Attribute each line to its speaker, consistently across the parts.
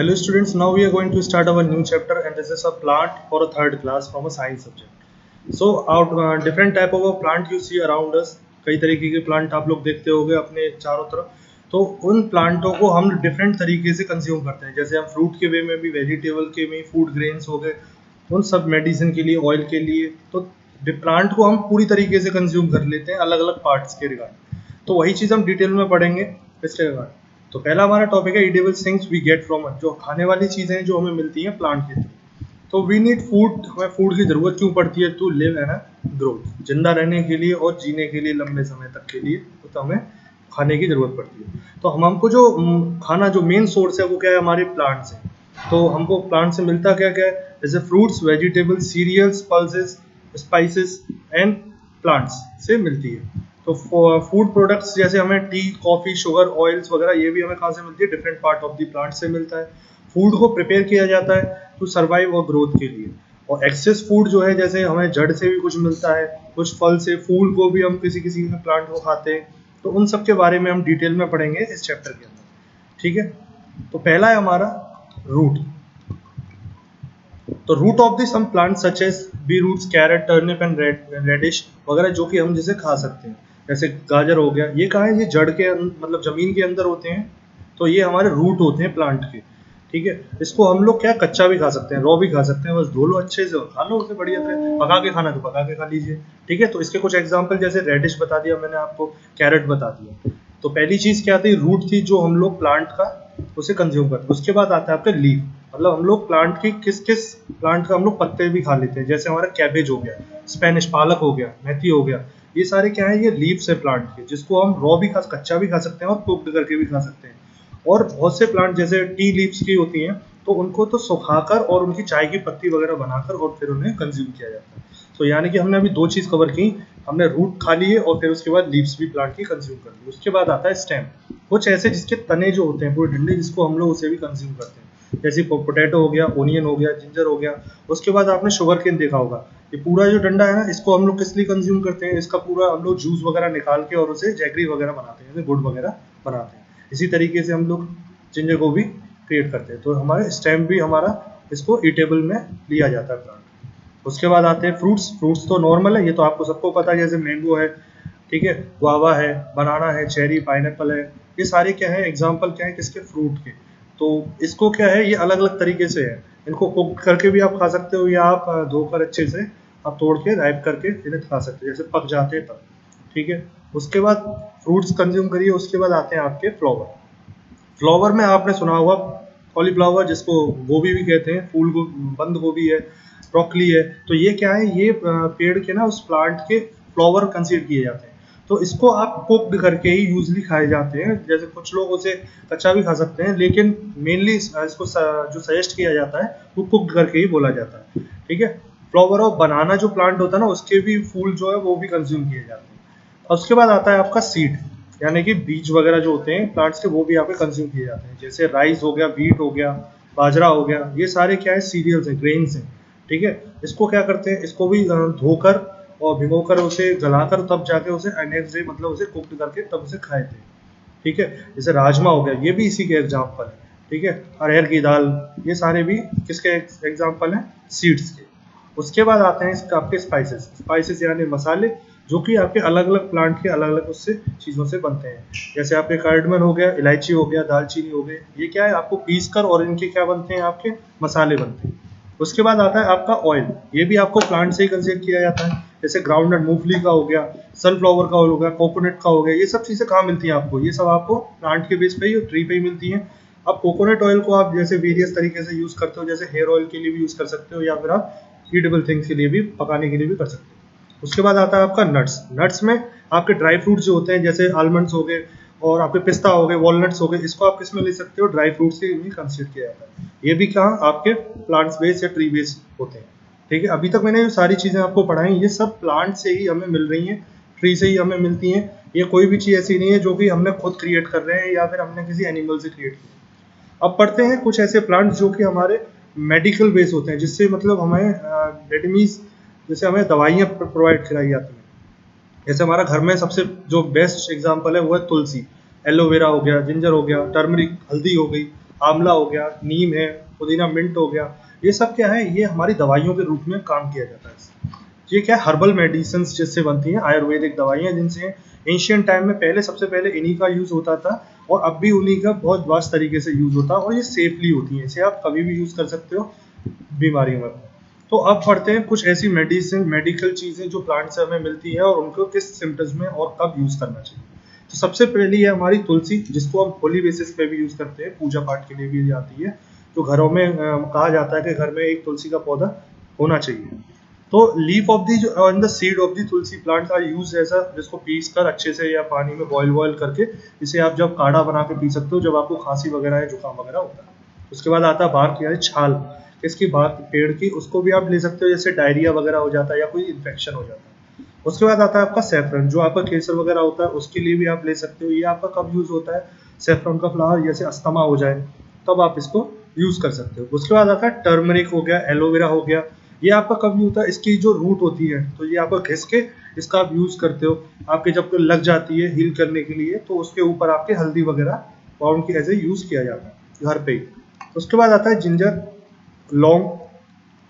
Speaker 1: Hello students, now we are going to start our new chapter and this is a plant for a third class from a science subject. So our different type of a plant you see around us. कई तरीके के plant आप लोग देखते होंगे अपने चारों तरफ. तो उन प्लांटों को हम डिफरेंट तरीके से कंज्यूम करते हैं. जैसे हम फ्रूट के वे में भी, वेजिटेबल के में, फूड ग्रेन्स हो गए, उन सब मेडिसिन के लिए, ऑयल के लिए. तो प्लांट को हम पूरी तरीके से कंज्यूम कर लेते हैं अलग अलग पार्ट्स के रिगार्ड. तो वही चीज़ हम डिटेल में पढ़ेंगे इसके रिगार्ड. तो पहला हमारा टॉपिक है eatable things we get from earth, जो खाने वाली चीज़ें हैं जो हमें मिलती हैं प्लांट के थ्रू. तो वी नीड फूड, हमें फूड की ज़रूरत क्यों पड़ती है? टू लिव एंड ग्रो, जिंदा रहने के लिए और जीने के लिए लंबे समय तक के लिए तो हमें खाने की ज़रूरत पड़ती है. तो हमको जो खाना जो मेन सोर्स है वो क्या है? हमारे प्लांट से. तो हमको प्लांट से मिलता क्या क्या है? जैसे fruits, vegetables, cereals, pulses, spices and plants से मिलती है. तो फूड प्रोडक्ट्स जैसे हमें टी, कॉफ़ी, शुगर, ऑयल्स वगैरह, ये भी हमें कहाँ से मिलती है? Different part of the plant से मिलता है. फूड को प्रिपेयर किया जाता है टू सर्वाइव और ग्रोथ के लिए. और एक्सेस फूड जो है, जैसे हमें जड़ से भी कुछ मिलता है, कुछ फल से, फूल को भी हम किसी किसी प्लांट को खाते हैं. तो उन सब के बारे में हम डिटेल में पढ़ेंगे इस चैप्टर के अंदर. ठीक है. तो पहला है हमारा रूट. तो root of the some plant such as beetroots, carrot, turnip and radish वगैरह, जो कि हम जैसे खा सकते हैं. जैसे गाजर हो गया, ये कहाँ है? ये जड़ के मतलब जमीन के अंदर होते हैं. तो ये हमारे रूट होते हैं प्लांट के. ठीक है. इसको हम लोग क्या कच्चा भी खा सकते हैं, रॉ भी खा सकते हैं. बस धो लो अच्छे से, खा लो उसे बढ़िया तरह. पका के खाना तो पका के खा लीजिए. ठीक है. तो इसके कुछ एग्जांपल, जैसे रेडिश बता दिया मैंने आपको, कैरेट बता दिया. तो पहली चीज क्या थी? रूट थी, जो हम लोग प्लांट का उसे कंज्यूम करते हैं. उसके बाद आता है आपका लीफ, मतलब हम लोग प्लांट की किस किस प्लांट का हम लोग पत्ते भी खा लेते हैं. जैसे हमारा कैबेज हो गया, स्पेनिश पालक हो गया, मेथी हो गया, ये सारे क्या है? ये लीव्स है प्लांट के, जिसको हम रॉ भी कच्चा भी खा सकते हैं और कुक्ड करके भी खा सकते हैं. और बहुत से प्लांट जैसे टी लीव्स की होती हैं, तो उनको तो सुखाकर और उनकी चाय की पत्ती वगैरह बनाकर और फिर उन्हें कंज्यूम किया जाता है. तो यानी कि हमने अभी दो चीज़ कवर की. हमने रूट खा लिए और फिर उसके बाद लीव्स भी प्लांट की कंज्यूम कर ली. उसके बाद आता है स्टेम, कुछ ऐसे जिसके तने जो होते हैं पूरे डंडे, जिसको हम लोग उसे भी कंज्यूम करते हैं. जैसे पोटैटो हो गया, ओनियन हो गया, जिंजर हो गया. उसके बाद आपने शुगर केन देखा होगा. ये पूरा जो डंडा है ना, इसको हम लोग किस लिए कंज्यूम करते हैं? इसका पूरा हम लोग जूस वगैरह निकाल के और उसे जैगरी वगैरह बनाते हैं, जैसे गुड़ वगैरह बनाते हैं. इसी तरीके से हम लोग जिंजर को भी क्रिएट करते हैं. तो हमारे स्टेम भी हमारा इसको ईटेबल में लिया जाता है प्लांट. उसके बाद आते हैं फ्रूट्स. फ्रूट्स तो नॉर्मल है, ये तो आपको सबको पता है. जैसे मैंगो है, ठीक है, गुआवा है, बनाना है, चेरी, पाइनएप्पल है. ये सारे क्या है? एग्जाम्पल क्या है किसके? फ्रूट के. तो इसको क्या है? ये अलग अलग तरीके से है. इनको कुक करके भी आप खा सकते हो, या आप धोकर अच्छे से आप तोड़ के राइप करके इन्हें खा सकते हो, जैसे पक जाते हैं तब. ठीक है. उसके बाद फ्रूट्स कंज्यूम करिए. उसके बाद आते हैं आपके फ्लावर. फ्लावर में आपने सुना होगा कॉलीफ्लावर, जिसको गोभी भी कहते हैं, फूल बंद गोभी है, ब्रोकली है. तो ये क्या है? ये पेड़ के ना, उस प्लांट के फ्लावर कंसीडर किए जाते हैं. तो इसको आप कुक्ड करके ही यूजली खाए जाते हैं. जैसे कुछ लोग उसे कच्चा भी खा सकते हैं, लेकिन मेनली इसको जो सजेस्ट किया जाता है वो कुक्ड करके ही बोला जाता है. ठीक है. फ्लावर ऑफ बनाना जो प्लांट होता है ना, उसके भी फूल जो है वो भी कंज्यूम किए जाते हैं. और उसके बाद आता है आपका सीड, यानी कि बीज वगैरह जो होते हैं प्लांट्स के, वो भी यहाँ पे कंज्यूम किए जाते हैं. जैसे राइस हो गया, व्हीट हो गया, बाजरा हो गया, ये सारे क्या है? सीरियल्स हैं, ग्रेन्स हैं. ठीक है. इसको क्या करते हैं? इसको भी धोकर और भिगोकर उसे गलाकर तब जाके उसे नेक्स्ट डे मतलब उसे कुक्ड करके तब उसे खाए थे. ठीक है. जैसे राजमा हो गया, ये भी इसी के एग्जाम्पल है. ठीक है. अरहर की दाल, ये सारे भी किसके एग्जाम्पल हैं? सीड्स के. उसके बाद आते हैं आपके स्पाइसेस. स्पाइसेस यानी मसाले, जो कि आपके अलग अलग प्लांट के अलग अलग उससे चीज़ों से बनते हैं. जैसे आपके कार्डमन हो गया, इलायची हो गया, दालचीनी हो गए, ये क्या है? आपको पीस कर और इनके क्या बनते हैं? आपके मसाले बनते हैं. उसके बाद आता है आपका ऑयल. ये भी आपको प्लांट से ही कंज्यूम किया जाता है. जैसे ग्राउंडनट, मूंगफली का हो गया, सनफ्लावर का ऑयल हो गया, कोकोनट का हो गया. ये सब चीज़ें कहाँ मिलती हैं आपको? ये सब आपको प्लांट के बेस पे ही, ट्री पे ही मिलती हैं. अब कोकोनट ऑयल को आप जैसे वेरियस तरीके से यूज़ करते हो, जैसे हेयर ऑयल के लिए भी यूज़ कर सकते हो, या फिर आप ईटेबल थिंग्स के लिए भी, पकाने के लिए भी कर सकते हो. उसके बाद आता है आपका नट्स. नट्स में आपके ड्राई फ्रूट्स जो होते हैं, जैसे आलमंड्स हो गए और आपके पिस्ता हो गए, वॉलनट्स हो गए, इसको आप किस में ले सकते हो? ड्राई फ्रूट्स से भी कंसीडर किया जाता है. ये भी कहाँ? आपके प्लांट्स बेस्ड या ट्री बेस्ड होते हैं. ठीक है. अभी तक मैंने जो सारी चीज़ें आपको पढ़ाई, ये सब प्लांट से ही हमें मिल रही हैं, ट्री से ही हमें मिलती हैं. ये कोई भी चीज़ ऐसी नहीं है जो कि हमने खुद क्रिएट कर रहे हैं या फिर हमने किसी एनिमल से क्रिएट की. अब पढ़ते हैं कुछ ऐसे प्लांट्स जो कि हमारे मेडिकल बेस होते हैं, जिससे मतलब हमें डेटमीज, जैसे हमें दवाइयाँ प्रोवाइड कराई जाती हैं. जैसे हमारा घर में सबसे जो बेस्ट एग्जांपल है वो है तुलसी. एलोवेरा हो गया, जिंजर हो गया, टर्मरिक, हल्दी हो गई, आंवला हो गया, नीम है, पुदीना, मिंट हो गया, ये सब क्या है, ये हमारी दवाइयों के रूप में काम किया जाता है। ये क्या हर्बल मेडिसिन जिससे बनती हैं, आयुर्वेदिक दवाइयाँ जिनसे एंशियंट टाइम में पहले सबसे पहले इन्हीं का यूज़ होता था और अब भी उन्हीं का बहुत वास्ट तरीके से यूज़ होता है और ये सेफली होती हैं, इसे आप कभी भी यूज़ कर सकते हो बीमारियों में। तो अब पढ़ते हैं कुछ ऐसी मेडिसिन मेडिकल चीज़ें जो प्लांट से हमें मिलती है और उनको किस सिम्टम्स में और कब यूज़ करना चाहिए। तो सबसे पहली है हमारी तुलसी, जिसको हम होली बेसिस पे भी यूज़ करते हैं, पूजा पाठ के लिए भी आती है। तो घरों में कहा जाता है कि घर में एक तुलसी का पौधा होना चाहिए। तो leaf of the and the seed of the tulsi plant are used ऐसा, जिसको पीस कर अच्छे से या पानी में बॉयल करके इसे आप जब काढ़ा बना के पी सकते हो जब आपको खांसी वगैरह या जुकाम वगैरह होता है। उसके बाद आता है बार्क यानी छाल, इसकी बार्क पेड़ की, उसको भी आप ले सकते हो जैसे डायरिया वगैरह हो जाता है या कोई इन्फेक्शन हो जाता है। उसके बाद आता है आपका सैफरन, जो आपका केसर वगैरह होता है उसके लिए भी आप ले सकते हो। ये आपका कब यूज होता है, सैफरन का फ्लावर जैसे अस्थमा हो जाए तब आप इसको यूज कर सकते हो। उसके बाद आता है टर्मरिक हो गया, एलोवेरा हो गया, ये आपका कब यूज होता है, इसकी जो रूट होती है तो ये आपका घिस के इसका आप यूज करते हो, आपके जब लग जाती है हील करने के लिए तो उसके ऊपर आपके हल्दी वगैरह पाउडर की ऐसे यूज किया जाता है घर पे ही। उसके बाद आता है जिंजर, लौंग,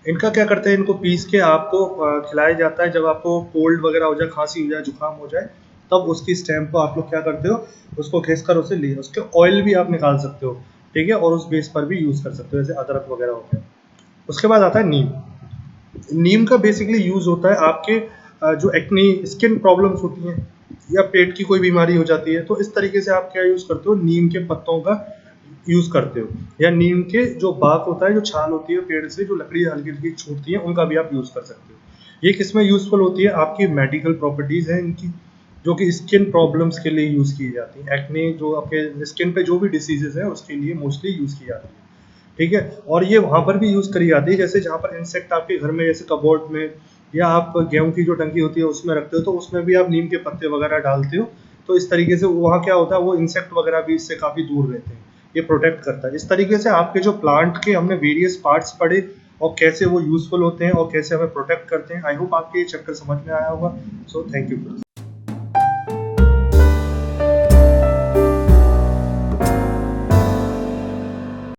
Speaker 1: इनका क्या करते हैं, इनको पीस के आपको खिलाया जाता है जब आपको कोल्ड वगैरह हो जाए, खांसी हो जाए, जुकाम हो जाए, तब उसकी स्टेम को आप लोग क्या करते हो, उसको घिस कर उसे लिए उसके ऑयल भी आप निकाल सकते हो, ठीक है, और उस बेस पर भी यूज कर सकते हो जैसे अदरक वगैरह हो गया। उसके बाद आता है नीम। नीम का बेसिकली यूज होता है आपके जो एक्नी स्किन प्रॉब्लम्स होती हैं या पेट की कोई बीमारी हो जाती है, तो इस तरीके से आप क्या यूज करते हो, नीम के पत्तों का यूज करते हो, या नीम के जो बाक होता है, जो छाल होती है पेड़ से, जो लकड़ी हल्की हल्की छूटती है, उनका भी आप यूज कर सकते हो। ये किसमें यूजफुल होती है, आपकी मेडिकल प्रॉपर्टीज है इनकी, जो कि स्किन प्रॉब्लम्स के लिए यूज की जाती है, एक्ने जो आपके स्किन पे जो भी डिसीजेज है उसके लिए मोस्टली यूज की जाती है, ठीक है। और ये वहां पर भी यूज करी जाती है जैसे जहाँ पर इंसेक्ट आपके घर में, जैसे कबोर्ड में या आप गेहूं की जो टंकी होती है उसमें रखते हो, तो उसमें भी आप नीम के पत्ते वगैरह डालते हो, तो इस तरीके से वहाँ क्या होता है, वो इंसेक्ट वगैरह भी इससे काफी दूर रहते हैं, ये प्रोटेक्ट करता है। इस तरीके से आपके जो प्लांट के हमने वेरियस पार्ट्स पढ़े और कैसे वो यूजफुल होते हैं और कैसे हमें प्रोटेक्ट करते हैं। आई होप आपके ये चैप्टर समझ में आया होगा। So thank you.